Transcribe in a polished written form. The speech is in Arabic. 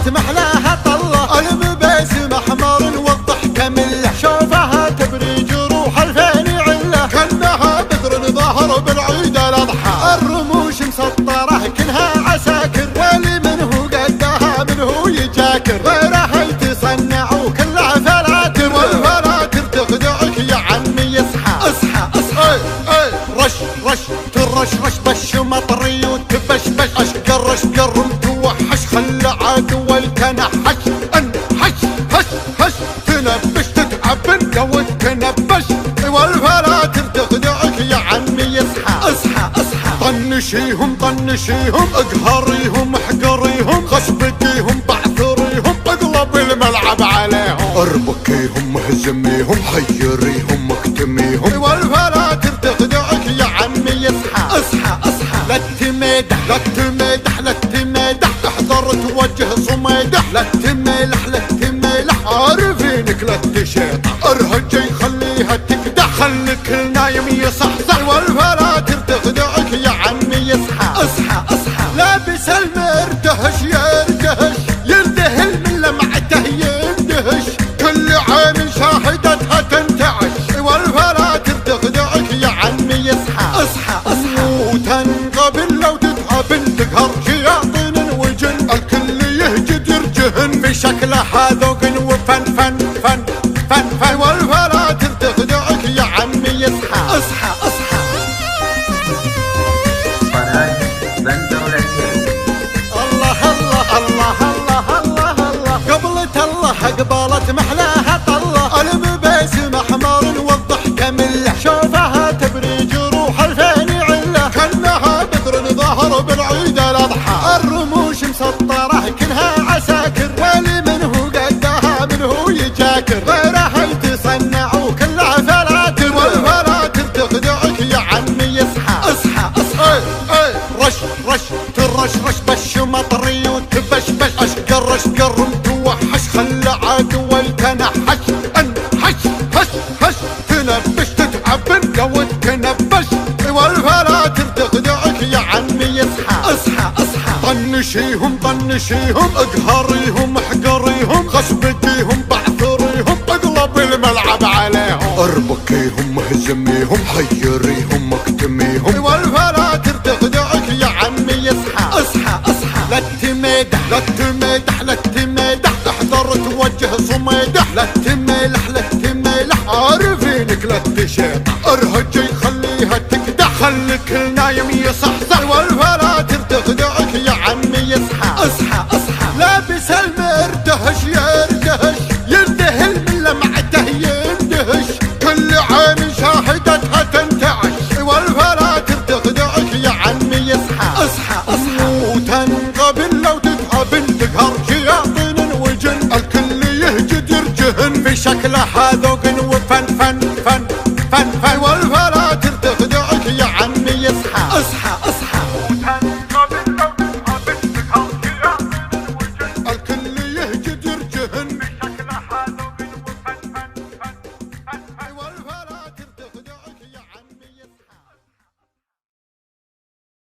قبالة محلاها طلة، المباسم احمر والضحك مله، شوفها تبري جروح الفين عله، كانها بدر ظهر بالعيد الاضحى، الرموش مسطره كلها عساكر، واللي منه قدها منه يجاكر، غيرها يتصنع وكلها فلاتر، والفلاتر تخدعك يا عمي اصحى اصحى اصحى. رش رش ترش رش بش مطري وتبشبش، اشقر اشقر متوحش خلى عدو التنحش، انحش هش هش تنبش تتعب انت وتنبش، والفلاتر تخدعك يا عمي اصحى اصحى اصحى. طنشيهم طنشيهم اقهريهم احقريهم، خشبتيهم بعثريهم اقلب الملعب عليهم، اربكيهم اهزميهم حيريهم اكتميهم، والفلاتر تخدعك يا عمي اصحى اصحى اصحى. لا تمدح لا تمدح لا تمدح، احضر توجه صميدح، لا تملح لا تملح عارفينك لا تشيطح، ارهج يخليها تكدح، خليك النايم يصحصح، والفلاتر تخدعك يا عمي اصحى اصحى اصحى. لابس المردهش يردهش يندهل من لمعته يندهش، كل عين شاهدتها تنتعش، والفلاتر تخدعك يا عمي اصحى اصحى اصحى. وتنقبل لو تتقابل تقهر شياطين وجن، الكل يهجد يرجهن في شكلها ذوق وفن فن فن فن فن، والفلاتر تخدعك يا عمي اصحى اصحى اصحى. الله الله الله الله الله الله، قبلة الله قبالة محلاها طلة، المباسم احمر والضحك مله، شوفها تبري جروح الفين عله، كانها بدر ظهر بالعيد الاضحى، الرموش مسطره كلها عساكر، واللي منه قدها منه يجاكر، غيرها يتصنع وكلها فلاتر، والفلاتر تخدعك يا عمي اصحى اصحى اصحى. رش رش ترش رش بش مطري وتبشبش، اشقر اشقر متوحش خلى عدو التنحش، انحش هش هش تنبش تتعب انت وتنبش، والفلاتر تخدعك يا عمي اصحى اصحى اصحى. طنشيهم طنشيهم اقهريهم احقريهم، خشبتيهم بعثريهم اقلب الملعب عليهم، اربكيهم اهزميهم حيريهم اكتميهم، والفلاتر تخدعك يا عمي اصحى اصحى اصحى. لا تمدح لا تمدح لا تمدح، احضر توجه صميدح، لا تملح لا تملح عارفينك لا تشيطح، ارهج يخليها تكدح، خليك النايم يصحصح، والفلاتر تخدعك يا عمي اصحى اصحى اصحى. لابس المردهش يردهش يندهل من لمعته يندهش، كل عين شاهدتها تنتعش، والفلاتر تخدعك يا عمي اصحى اصحى اصحى. وتنقبل لو تتقابل تقهر شياطين وجن، الكل يهجد يرجهن في شكلها ذوق وفن فن فن فن فن،